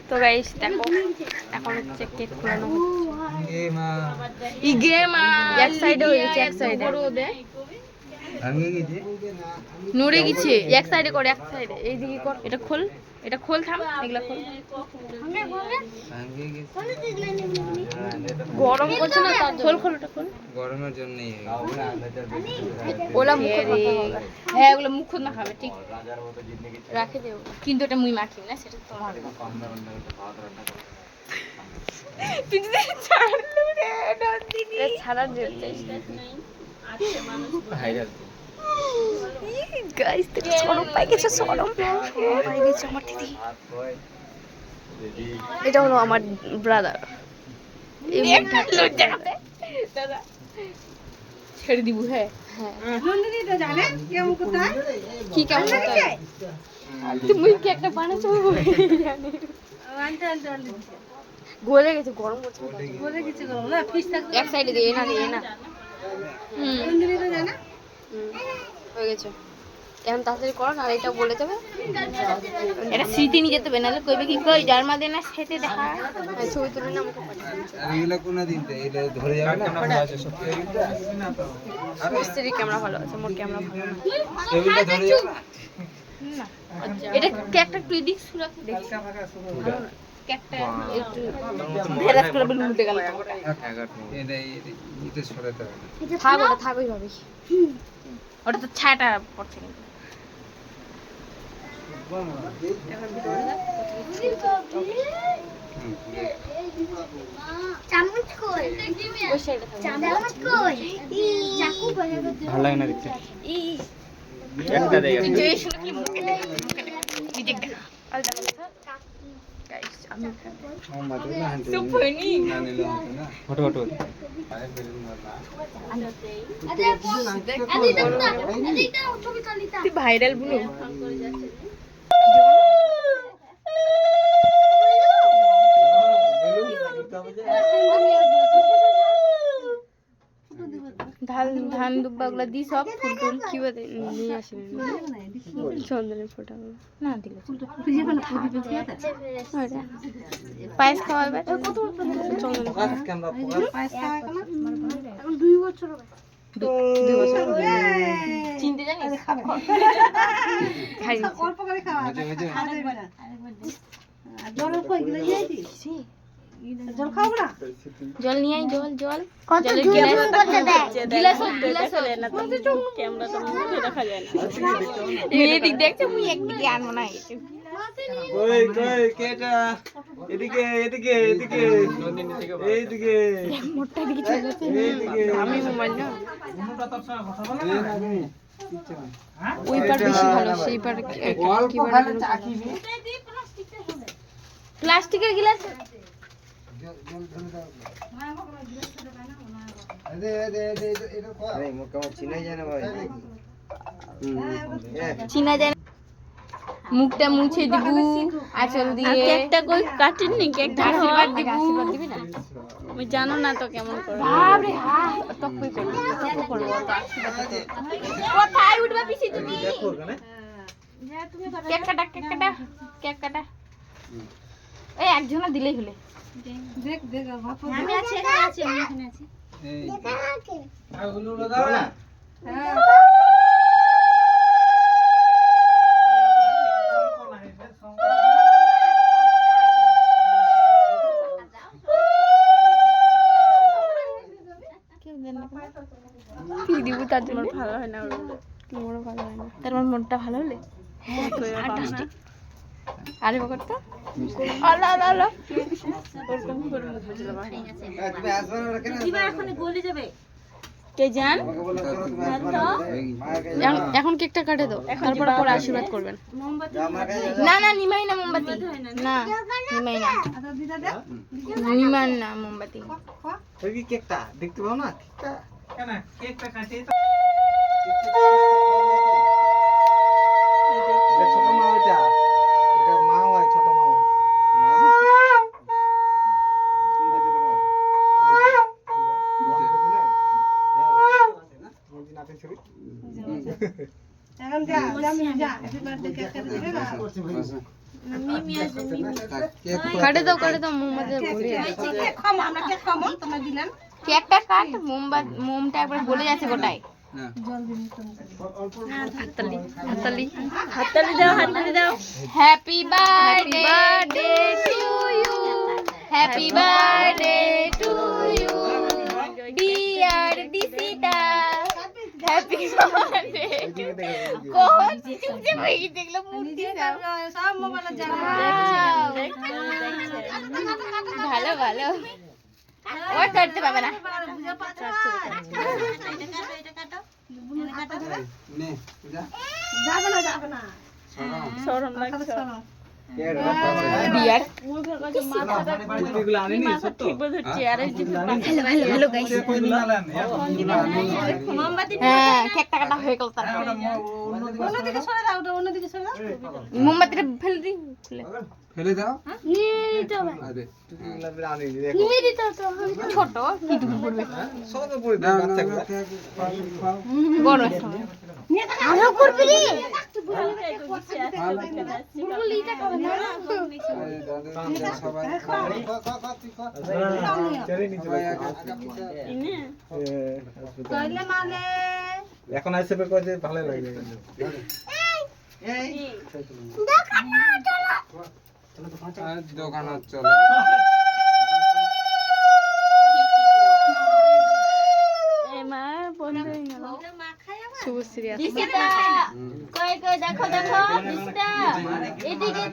তো গাইস দেখো এখন হচ্ছে কেক খোলানো হচ্ছে। এক সাইডে হয়ে গেছে, এক সাইডে নড়ে গেছে। এক সাইডে কর, এক সাইডে এইদিকে কর। এটা খোল, এটা খোল, থাম এগুলা খোল। গরম করছে না তার খোল, খোল ওটা খোল। গরমের জন্যই ওলা মুখ হ্যাঁ ওগুলো মুখ না খাবে ঠিক রাখে দেও, কিন্তু এটা মুই মাখি না, সেটা তোমার ছাড়ার এটা হলো আমার ব্রাদার। ছেড়ে দিব। হ্যাঁ কি কেমন তুমি কি একটা বানাচ্ছো গলে গেছে, গরম করছে এক সাইডে দিয়ে না দিয়ে না হয়ে গেছে। এখন তাড়াতাড়ি করো না, এটা বলে দেবে এটা স্মৃতি নিয়ে যেতে হবে, নাহলে কইবে কি কই জার্মা দেনা সেতে দেখা ছবি তুলে না আমাকে এইগুলা কোন দিন এটা ধরে যাবে না। মিস্ত্রি ক্যামেরা ভালো আছে, মোর ক্যামেরা ভালো না। টেবিলটা ধরে যাবে না। এটা কেকটা একটু এদিক সুরাতে দেখি কেকটা একটু ভেরাস করে বলে উল্টে গেল। এটা এটা সরাতে হবে। থাক ওটা থাক ওইভাবে, ওটা তো ছায়াটা পড়ছে কিন্তু চামচ কই ওই সাইডে থাক। চামচ কই চাকু বলে ভালো লাগে না দেখতে। একটা দেই তুই যে শুনে কি মুখে দেখ, মুখে দেখ নিজে দেখ আর দেখো গাইস আমি মাত্র না হান্তে সো ফানি না নিলো না ফটো ফটো তুই ভাইরাল বুনু ধান দুব্বা গুলা দি সব ফুল টুল কি নিয়ে আসেন চন্দনের ফোটাগুলো না দিলে পায়েস খাওয়াবে চন্দনের চিনতে জানিস জল নিয়ে আই, জল জল এদিক দেখছে মুই একদিকে আনবো না কই কই কেটা এদিকে এদিকে এদিকে এইদিকে মোটটা দিকে চলে যাচ্ছে আমি মোবাইল না ওই পার বেশি ভালো, সেই পার কি ভালো প্লাস্টিকের গ্লাস চিনা যায় না। মুখটা মুছে দিব আঁচল দিয়ে। কেকটা কই কাটেন নি, কেকটা আশীর্বাদ দিব। আশীর্বাদ দিবি না আমি জানো না তো কেমন করে। বাপ রে হ্যাঁ তো কই করব তো করব তো আশীর্বাদ দিতে কোথায় উঠবা পিছে তুমি। কেক কাটা কেক কাটা কেক কাটা এই একজনা দিলেই হলো। দেখ দেখ আমি আছি এখানে আছি আমি এখানে আছি এই আর হলো দাও না হ্যাঁ কি দিব তার জন্য ভালো হয় না, তোমারও ভালো হয় না, তার মনটা ভালো হলে হ্যাঁ ফ্যান্টাস্টিক। আরে বকর তো আল্লাহ আল্লাহ আল্লাহ ওরকম করে মুখ বুঝলা ভাই তুমি আসবে না কেন দিবা এখন গলি যাবে কে জান। এখন কেকটা কাটে দাও, তারপর পরে আশীর্বাদ করবেন। না না নিমাই না মোমবাতি না নিমাই না নিমান না মোমবাতি। ওই কি কেকটা দেখতে পাও না কেকটা কেন কেকটা কাটে ছোট মা এটা এটা মা হয় ছোট মা এখন যা যা যা হ্যাপি বার্থডে কেক কাটে দিবে না কাটে দাও মোমবাতি ভরে কেকটা কাট মোমটা একবার গলে যাচ্ছে গোটায় হাততালি দাও happy birthday to you happy birthday to you dear Dishita happy birthday কোন চুপচে বই দেখলো মূর্তি দাও সব মোবাইলে ভালো ভালো ওই করতে পাবে না নে যা যাবে না শরম লাগছে ডিয়ার মাথাটা এগুলো আনেনি সত্য চেয়ারে ভালো গাইস হ্যাঁ কেকটা কাটা হয়ে গেল তারপর অন্যদিকে সরে দাও মোমবাতিটা ফেলে দি ফেলে দাও আরে ছোট কি টুকু পড়বে সব পড়ে দাও বাচ্চাগুলো বড় আরো করবি রে এখন আইসে কয় যে ভালো লাগে দোকান চলো শুভশ্রী কই দেখো এদিকে